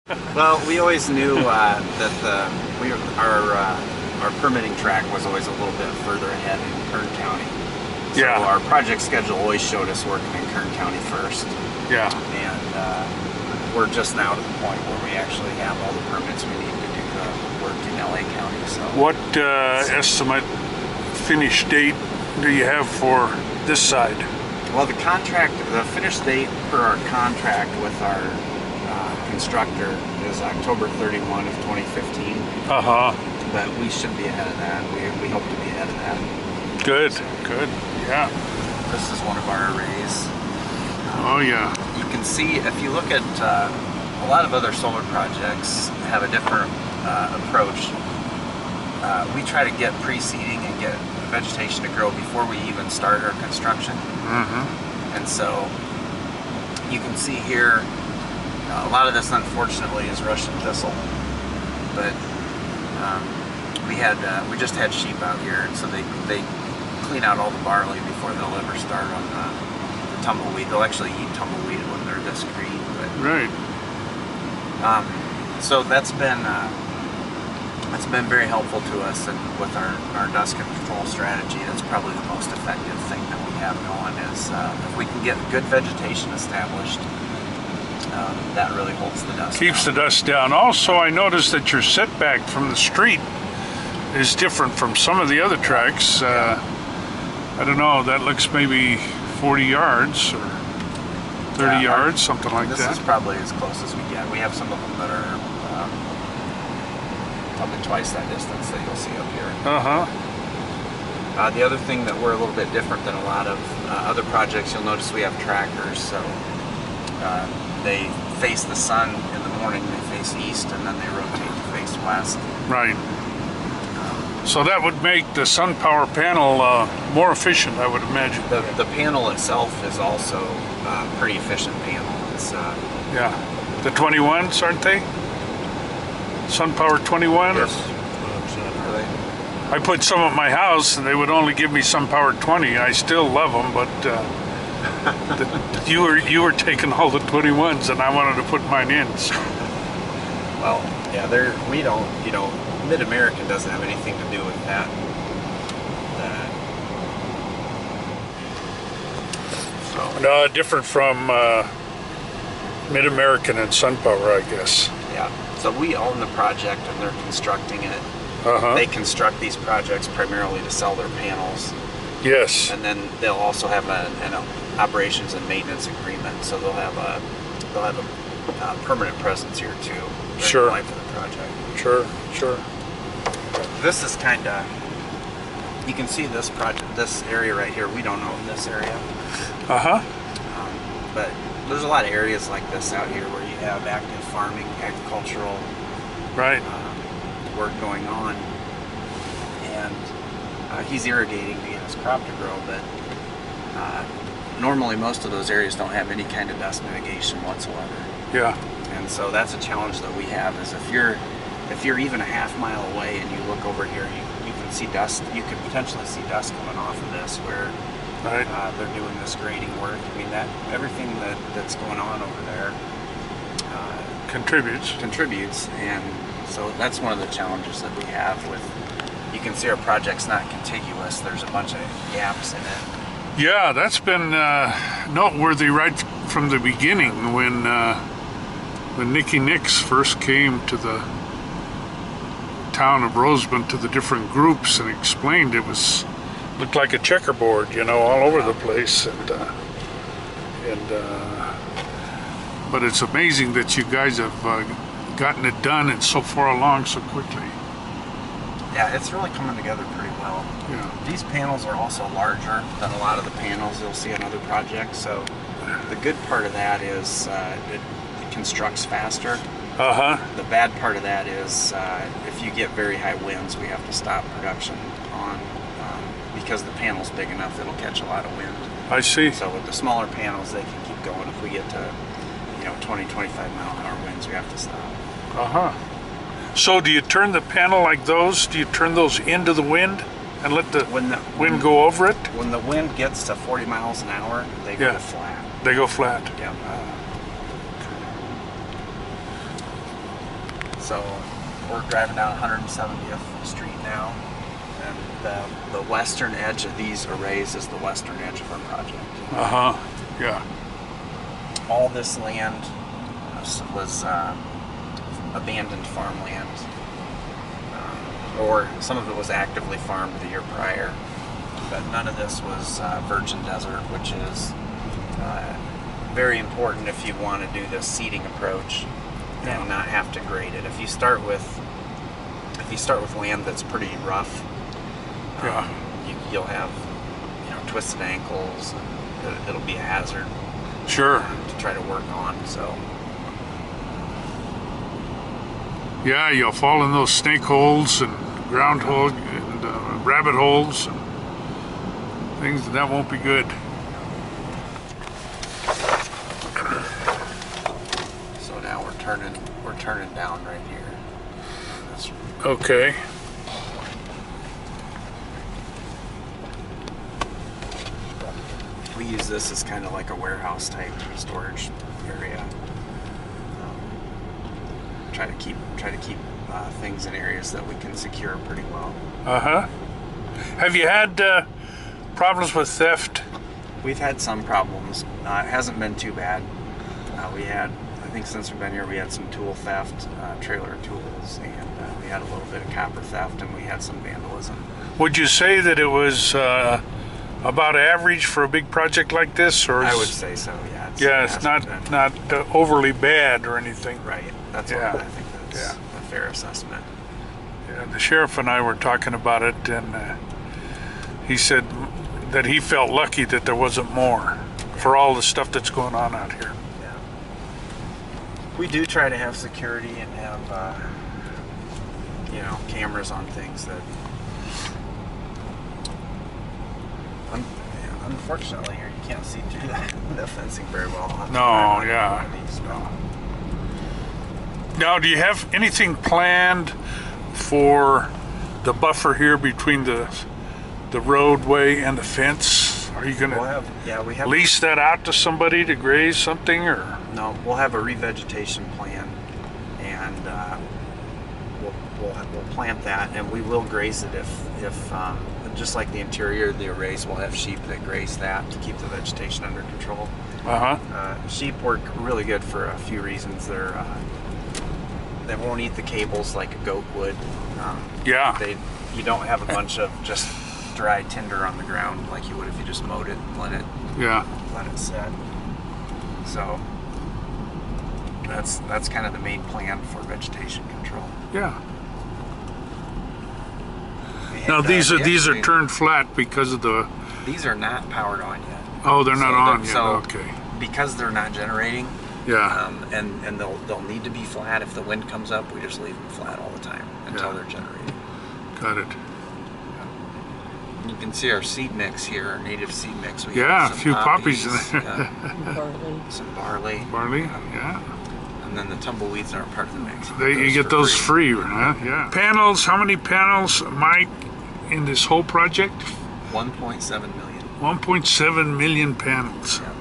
Well, we always knew that our permitting track was always a little bit further ahead in Kern County. So Yeah. our project schedule always showed us working in Kern County first. Yeah. And we're just now to the point where we actually have all the permits we need to do the work in LA County. So What estimate finish date do you have for this side? well, the finish date per our contract with our constructor is October 31 of 2015. Uh-huh. But we should be ahead of that. We hope to be ahead of that. Good, good. Yeah. This is one of our arrays. Oh, yeah. You can see, if you look at a lot of other solar projects have a different approach. We try to get pre-seeding and get vegetation to grow before we even start our construction. Mm-hmm. And so you can see here, a lot of this unfortunately is Russian thistle, but we just had sheep out here, and so they clean out all the barley before they'll ever start on the tumbleweed. They'll actually eat tumbleweed when they're this green. But, right. So that's been very helpful to us, and with our dust control strategy, that's probably the most effective thing that we have going. Is if we can get good vegetation established, that really holds the dust. Keeps down. the dust down. Also, I noticed that your setback from the street is different from some of the other tracks. I don't know, that looks maybe 40 yards or 30 yards, something like that. This is probably as close as we get. We have some of them that are probably twice that distance that you'll see up here. Uh-huh. The other thing that we're a little bit different than a lot of other projects, you'll notice we have trackers. So they face the sun in the morning, they face east, and then they rotate to face west. Right. So that would make the sun power panel more efficient, I would imagine. The panel itself is also a pretty efficient panel. It's yeah. The 21s, aren't they? Sun power 21? yes. Are they? I put some at my house, and they would only give me sun power 20. I still love them, but you were taking all the 21s, and I wanted to put mine in. So. Well, yeah, we don't, MidAmerican doesn't have anything to do with that. No, different from MidAmerican and SunPower, I guess. Yeah. So we own the project, and they're constructing it. Uh-huh. They construct these projects primarily to sell their panels. Yes. And then they'll also have an operations and maintenance agreement, so they'll have a permanent presence here too. Sure. The life of the project. Sure. Sure. This is kind of, you can see this area right here. We don't own this area. Uh-huh. But there's a lot of areas like this out here where you have active farming, agricultural Right. work going on, and he's irrigating to get his crop to grow, but normally most of those areas don't have any kind of dust mitigation whatsoever. Yeah. And so that's a challenge that we have, is if you're even a half mile away and you look over here, you can see dust. You could potentially see dust coming off of this where Right. they're doing this grading work. I mean, everything that's going on over there contributes, and so that's one of the challenges that we have with. You can see our project's not contiguous. There's a bunch of gaps in it. Yeah, that's been noteworthy right from the beginning when Nicky Nix first came to the town of Rosamond, to the different groups, and explained looked like a checkerboard, all over the place, but it's amazing that you guys have gotten it done and so far along so quickly. Yeah, it's really coming together pretty well. Yeah. These panels are also larger than a lot of the panels you'll see on other projects, so the good part of that is it constructs faster. Uh-huh. The bad part of that is if you get very high winds, we have to stop production on because the panel's big enough, it'll catch a lot of wind. I see. So with the smaller panels, they can keep going. If we get to 20, 25 mile an hour winds, we have to stop. Uh-huh. So do you turn the panel like those? Do you turn those into the wind and let the wind go over it? When the wind gets to 40 miles an hour, they go flat. They go flat. Yeah. So we're driving down 170th Street now, and the western edge of these arrays is the western edge of our project. Yeah. All this land was abandoned farmland, or some of it was actively farmed the year prior, but none of this was virgin desert, which is very important if you want to do the seeding approach and not have to grade it. If you start with land that's pretty rough, you'll have twisted ankles, and it'll be a hazard. Sure. To try to work on. So. Yeah, you'll fall in those snake holes and ground holes and rabbit holes and things, and that won't be good. So now we're turning down right here. Okay. We use this as kind of like a warehouse type storage area. Try to keep things in areas that we can secure pretty well. Have you had problems with theft? We've had some problems. It hasn't been too bad. I think since we've been here, we had some tool theft, trailer tools, and we had a little bit of copper theft, and we had some vandalism. Would you say that it was about average for a big project like this, or I would say so. Yeah. It's not overly bad or anything. Right. That's what I think that's a fair assessment. Yeah. The sheriff and I were talking about it, and he said that he felt lucky that there wasn't more for all the stuff that's going on out here. Yeah. We do try to have security and have cameras on things that. Unfortunately, here you can't see through the fencing very well. No, yeah. Now, do you have anything planned for the buffer here between the roadway and the fence? Are you going to lease that out to somebody to graze something, or? No, we'll have a revegetation plan, and we'll plant that, and we will graze it if just like the interior of the arrays, we'll have sheep that graze that to keep the vegetation under control. Sheep work really good for a few reasons. They won't eat the cables like a goat would. You don't have a bunch of just dry tinder on the ground like you would if you just mowed it and let it set. So that's kind of the main plan for vegetation control. Yeah. Now these are turned flat because of the. These are not powered on yet. Oh, they're not on yet. So okay. Because they're not generating. Yeah. And they'll need to be flat if the wind comes up. We just leave them flat all the time until they're generating. Got it. You can see our seed mix here, our native seed mix. We have a few poppies in there. Barley. Some barley. Barley, yeah. And then the tumbleweeds aren't part of the mix. You get those free, right? Yeah. Panels, how many panels, Mike, in this whole project? 1.7 million. 1.7 million panels. Yeah.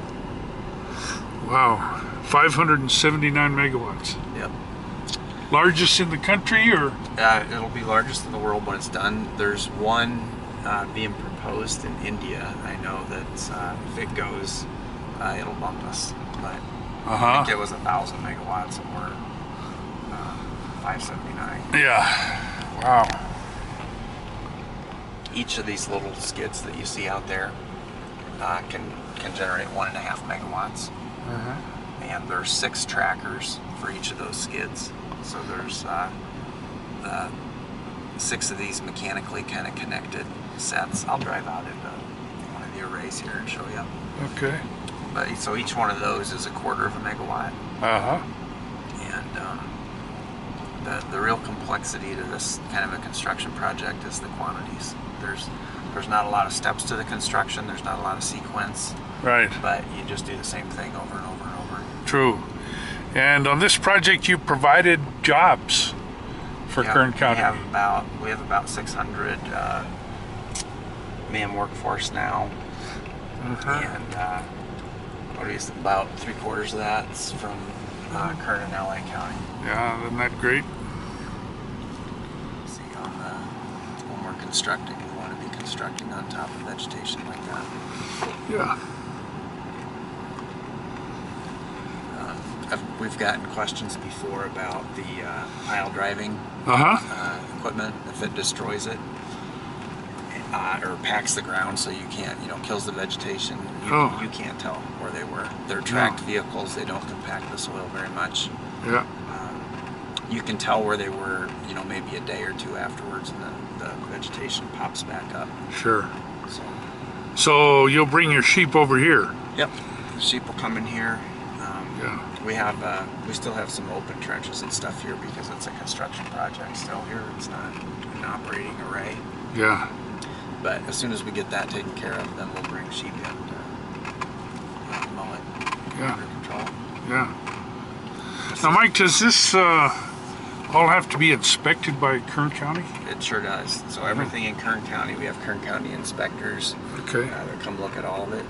Wow. 579 megawatts. Yep. Largest in the country, or? It'll be largest in the world when it's done. There's one being proposed in India. I know that if it goes, it'll bump us. But I think it was 1,000 megawatts, and we're 579. Yeah. Wow. Each of these little skids that you see out there can generate 1.5 megawatts. And there's 6 trackers for each of those skids. So there's 6 of these mechanically kind of connected sets. I'll drive out into one of the arrays here and show you. Okay. But so each one of those is 1/4 megawatt. And the real complexity to this kind of a construction project is the quantities. There's not a lot of steps to the construction. There's not a lot of sequence. Right. But you just do the same thing over and over and over. True. And on this project, you provided jobs for Kern County. We have about 600 man workforce now, and about 3/4 of that's from Kern and LA County. Yeah, isn't that great? constructing. We want to be constructing on top of vegetation like that. Yeah. We've gotten questions before about the pile driving equipment, if it destroys it or packs the ground so you can't, kills the vegetation. You can't tell where they were. They're tracked vehicles. They don't compact the soil very much. Yeah. You can tell where they were, maybe a day or two afterwards, and then the vegetation pops back up. Sure. So you'll bring your sheep over here? Yep. The sheep will come in here. Yeah. We still have some open trenches and stuff here because it's a construction project still here. It's not an operating array. Yeah. But as soon as we get that taken care of, then we'll bring sheep in to mow it under control. Yeah. Now, Mike, does this all have to be inspected by Kern County? It sure does. So everything in Kern County, we have Kern County inspectors that come look at all of it.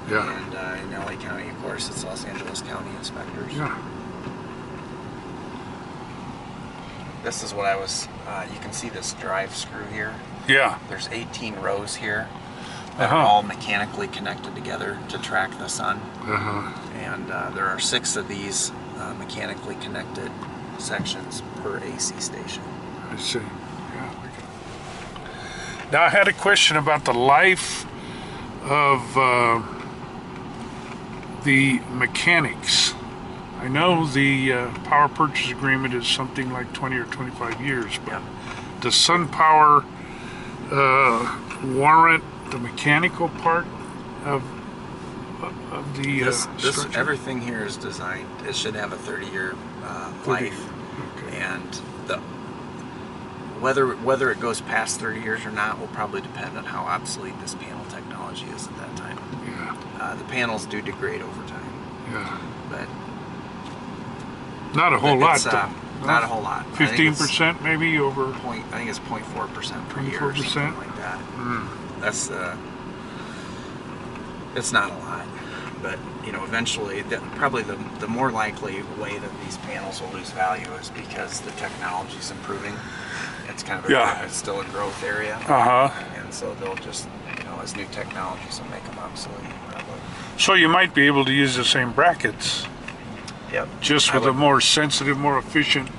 Yeah. And in LA County, of course, it's Los Angeles County inspectors. Yeah. This is what I was, you can see this drive screw here. Yeah. There's 18 rows here that are all mechanically connected together to track the sun. And there are 6 of these mechanically connected sections per AC station. I see. Yeah. Now, I had a question about the life of the mechanics. I know the power purchase agreement is something like 20 or 25 years, but does SunPower warrant the mechanical part of the structure? Everything here is designed. It should have a 30-year life, and whether it goes past 30 years or not will probably depend on how obsolete this panel technology is at that time. Yeah. The panels do degrade over time. Yeah. But not a whole lot, though. Not a whole lot. 15% maybe over. I think it's 0.4% per year, or something like that. That's it's not a lot, but eventually, probably the more likely way that these panels will lose value is because the technology is improving. It's kind of it's still a growth area, and so they'll just as new technologies will make them obsolete. Probably. So you might be able to use the same brackets. Yep. Just with a more sensitive, more efficient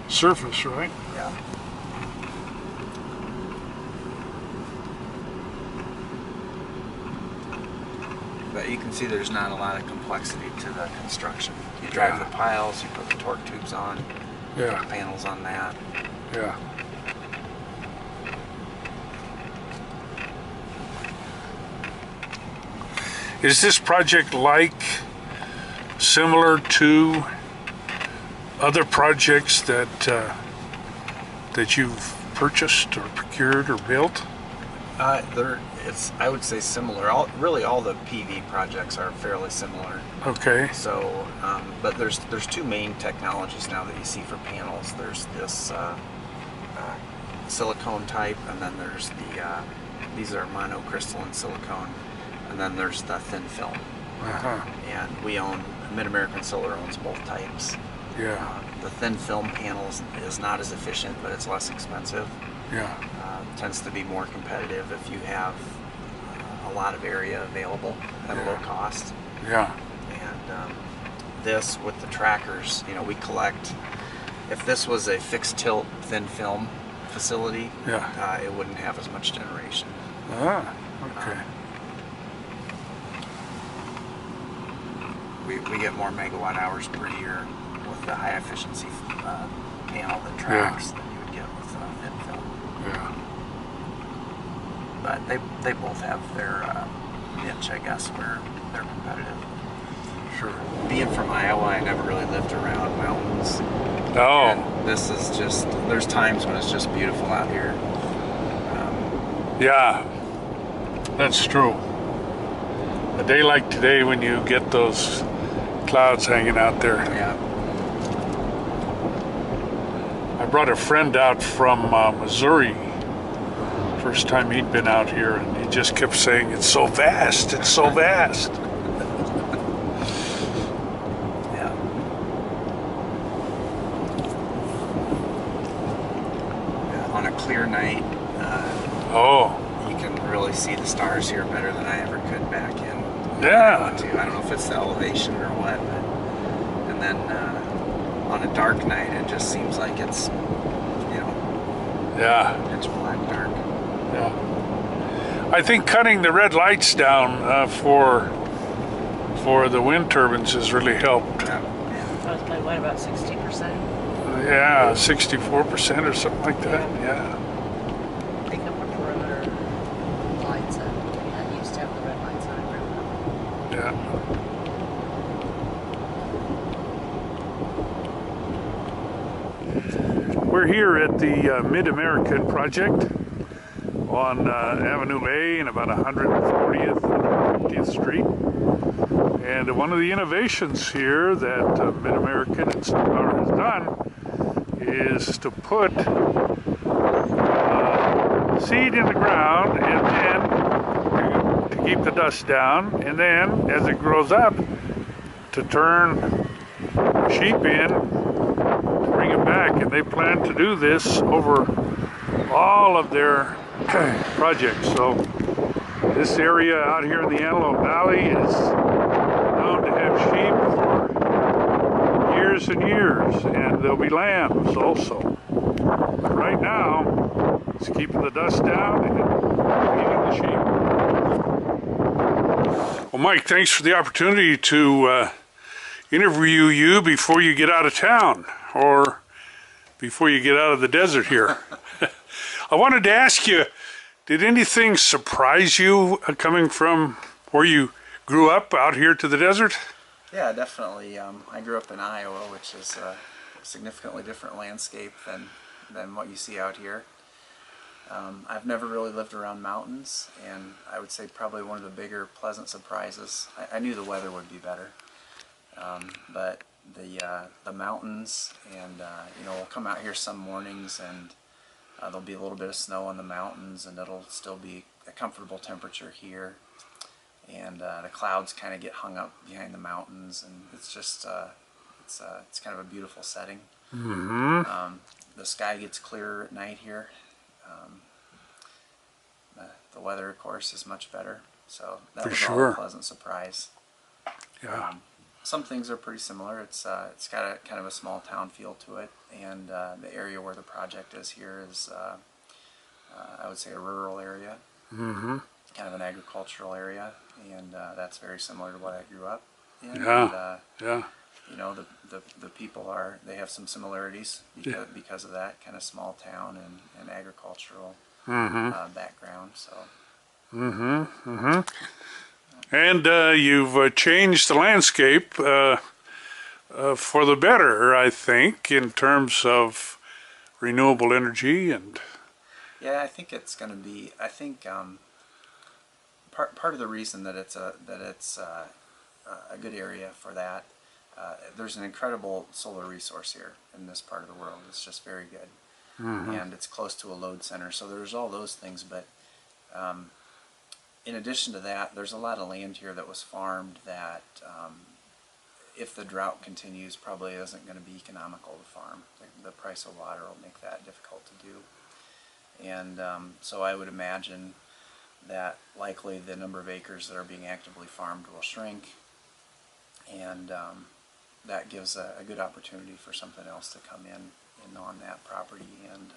surface, right? Yeah. But you can see there's not a lot of complexity to the construction. You drive the piles, you put the torque tubes on, put the panels on that. Yeah. Is this project similar to other projects that you've purchased or procured or built? I would say similar. Really, all the PV projects are fairly similar. Okay. So, but there's 2 main technologies now that you see for panels. There's this silicone type, and then there's these are monocrystalline silicone, and then there's the thin film. And MidAmerican Solar owns both types. Yeah. The thin film panel is not as efficient, but it's less expensive. Yeah. Tends to be more competitive if you have a lot of area available at a low cost. Yeah. And this with the trackers, we collect. If this was a fixed tilt thin film facility, it wouldn't have as much generation. Okay. We get more megawatt hours per year with the high efficiency panel that tracks than you would get with thin film. Yeah. But they both have their niche, I guess, where they're competitive. Sure. Being from Iowa, I never really lived around mountains. Oh. And this is just, there's times when it's just beautiful out here. Yeah, that's true. A day like today when you get those clouds hanging out there. Yeah. I brought a friend out from Missouri. First time he'd been out here, and he just kept saying, "It's so vast, it's so vast." Yeah. On a clear night, Oh, You can really see the stars here better than I ever could back in. yeah. I don't know if it's the elevation or what, but, and then on a dark night, it just seems like it's, Yeah. pitch black dark. Yeah. I think cutting the red lights down for the wind turbines has really helped. Yeah. That was by what, about 60%? Yeah, 64% or something like that. Yeah. Pick up our perimeter lights up. I used to have the red lights on everywhere. Yeah. We're here at the MidAmerican project on Avenue A and about 140th and 50th Street. And one of the innovations here that MidAmerican and SunPower has done is to put seed in the ground and then to keep the dust down, and then as it grows up to turn sheep in to bring it back. And they plan to do this over all of their projects. So this area out here in the Antelope Valley is known to have sheep for years and years, and there'll be lambs also. But right now, it's keeping the dust down and feeding the sheep. Well, Mike, thanks for the opportunity to interview you before you get out of town, or before you get out of the desert here. I wanted to ask you, did anything surprise you coming from where you grew up out here to the desert? Yeah, definitely. I grew up in Iowa, which is a significantly different landscape than what you see out here. I've never really lived around mountains, and I would say probably one of the bigger pleasant surprises. I knew the weather would be better, but the mountains, and we'll come out here some mornings, and there'll be a little bit of snow on the mountains, and it'll still be a comfortable temperature here. And the clouds kind of get hung up behind the mountains, and it's just it's kind of a beautiful setting. Mm-hmm. The sky gets clearer at night here. The weather, of course, is much better, so that was all a pleasant surprise. Yeah. Some things are pretty similar. It's got a kind of a small town feel to it, and the area where the project is here is I would say a rural area. Mm-hmm. Kind of an agricultural area, and that's very similar to what I grew up in. Yeah. And, the people they have some similarities because of that kind of small town and agricultural background. So. Mm-hmm. Mm-hmm. And you've changed the landscape for the better, I think, in terms of renewable energy and. Yeah, I think it's going to be. I think. Part of the reason that it's a good area for that, there's an incredible solar resource here in this part of the world. It's just very good, and it's close to a load center. So there's all those things, but in addition to that, there's a lot of land here that was farmed that, if the drought continues, probably isn't going to be economical to farm. The price of water will make that difficult to do, and so I would imagine that likely the number of acres that are being actively farmed will shrink, and that gives a good opportunity for something else to come in on that property and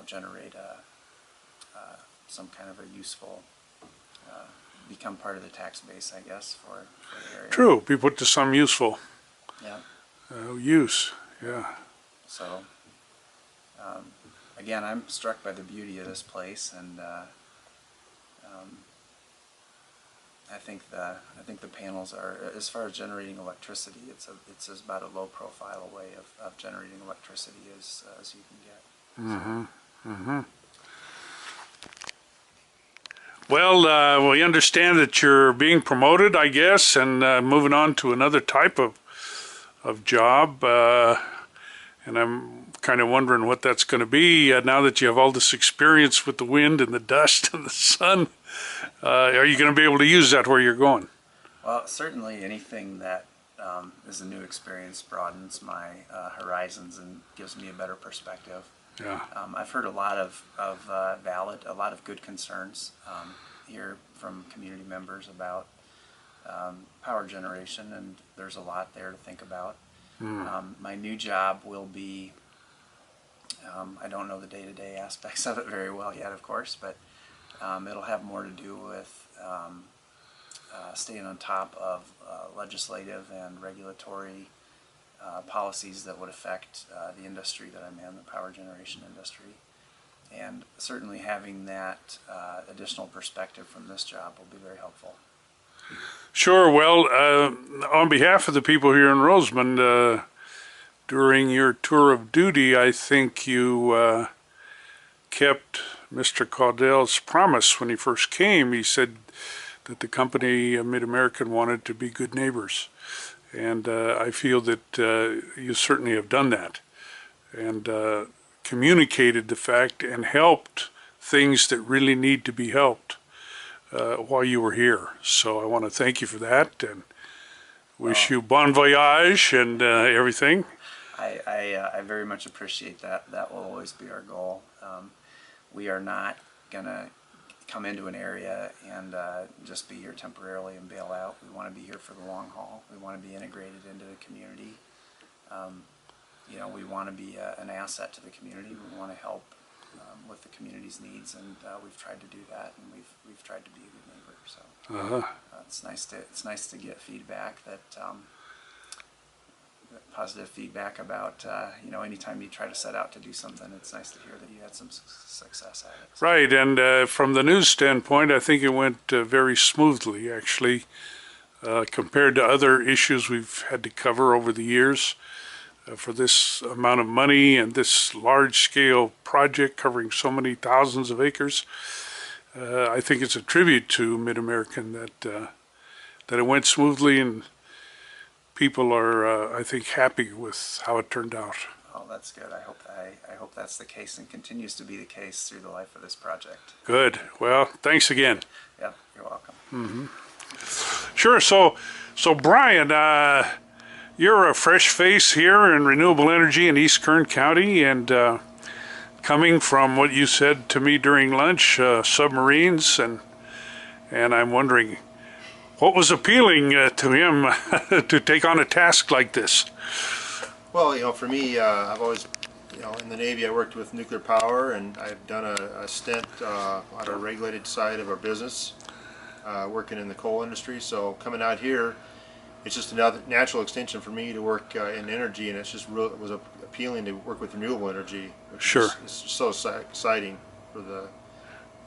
generate some kind of a useful, become part of the tax base, I guess, for the area. True, be put to some useful use. Yeah. So again, I'm struck by the beauty of this place, and I think the panels are, as far as generating electricity, it's about a low profile way of generating electricity as you can get. Mm-hmm. Mm-hmm. Well, we understand that you're being promoted, I guess, and moving on to another type of job, and I'm kind of wondering what that's going to be now that you have all this experience with the wind and the dust and the sun. Are you going to be able to use that where you're going? Well, certainly anything that is a new experience broadens my horizons and gives me a better perspective. Yeah. I've heard a lot of a lot of good concerns here from community members about power generation, and there's a lot there to think about. My new job will be, I don't know the day-to-day aspects of it very well yet, of course, but it'll have more to do with staying on top of legislative and regulatory policies that would affect the industry that I'm in, the power generation industry. And certainly having that additional perspective from this job will be very helpful. Sure. Well, on behalf of the people here in Rosamond, during your tour of duty, I think you kept Mr. Caudell's promise when he first came. He said that the company, MidAmerican, wanted to be good neighbors. And I feel that you certainly have done that, and communicated the fact and helped things that really need to be helped while you were here. So I want to thank you for that, and wish you bon voyage and everything. I very much appreciate that. That will always be our goal. We are not going to come into an area and just be here temporarily and bail out. We want to be here for the long haul. We want to be integrated into the community. You know, we want to be an asset to the community. We want to help with the community's needs, and we've tried to do that, and we've tried to be a good neighbor. So it's nice to get feedback that. Positive feedback about, you know, anytime you try to set out to do something, it's nice to hear that you had some success at it. So. Right, and from the news standpoint, I think it went very smoothly, actually, compared to other issues we've had to cover over the years. For this amount of money and this large-scale project covering so many thousands of acres, I think it's a tribute to MidAmerican that it went smoothly, and people are, I think, happy with how it turned out. Oh, that's good. I hope that's the case and continues to be the case through the life of this project. Good. Well, thanks again. Yeah, you're welcome. Sure. So Bryan, you're a fresh face here in renewable energy in East Kern County, and coming from what you said to me during lunch, submarines, and I'm wondering, what was appealing to him to take on a task like this? Well, you know, for me, I've always, you know, in the Navy I worked with nuclear power, and I've done a stint on a regulated side of our business, working in the coal industry. So coming out here, it's just another natural extension for me to work in energy, and it's just real, it was appealing to work with renewable energy. Sure. It's so exciting for the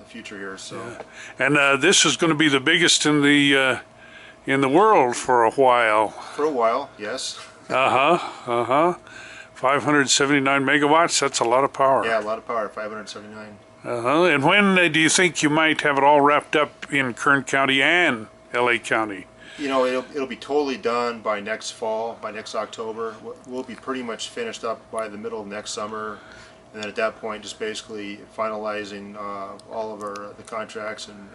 future here. So. Yeah. And this is going to be the biggest in the world for a while. For a while, yes. 579 megawatts. That's a lot of power. Yeah, a lot of power. 579. And when do you think you might have it all wrapped up in Kern County and LA County? You know, it'll be totally done by next fall, by next October. We'll be pretty much finished up by the middle of next summer. And then at that point, just basically finalizing all of the contracts, and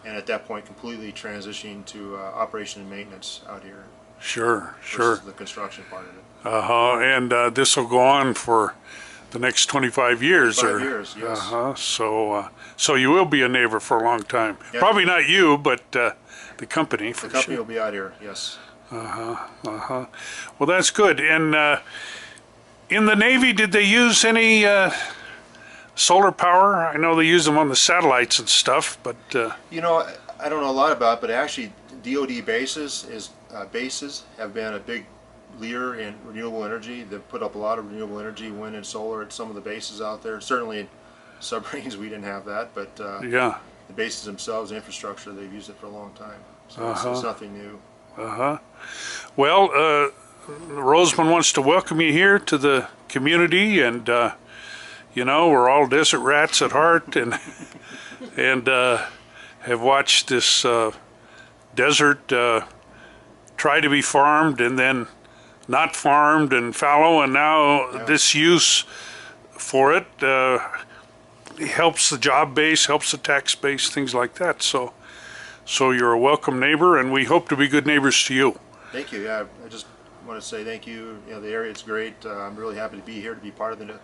at that point, completely transitioning to operation and maintenance out here. Sure. The construction part of it. And this will go on for the next 25 years. 25 years, yes. So you will be a neighbor for a long time. Yeah. Probably not you, but the company. The company will be out here, yes. Well, that's good. And in the Navy, did they use any solar power? I know they use them on the satellites and stuff, but you know, I don't know a lot about it, but actually DoD bases have been a big leader in renewable energy. They've put up a lot of renewable energy, wind and solar, at some of the bases out there. Certainly in submarines we didn't have that, but yeah, the bases themselves, the infrastructure, they've used it for a long time. So it's nothing new. Well, Rosamond wants to welcome you here to the community, and you know, we're all desert rats at heart, and have watched this desert try to be farmed and then not farmed and fallow, and now this use for it helps the job base, helps the tax base, things like that. So you're a welcome neighbor, and we hope to be good neighbors to you. Thank you. Yeah, I just want to say thank you. You know, the area is great. I'm really happy to be here, to be part of the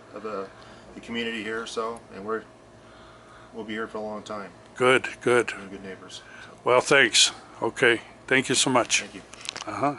the community here, so, and we'll be here for a long time. Good, good. We're good neighbors. So, Well, thanks. Okay, thank you so much. thank you. Uh-huh.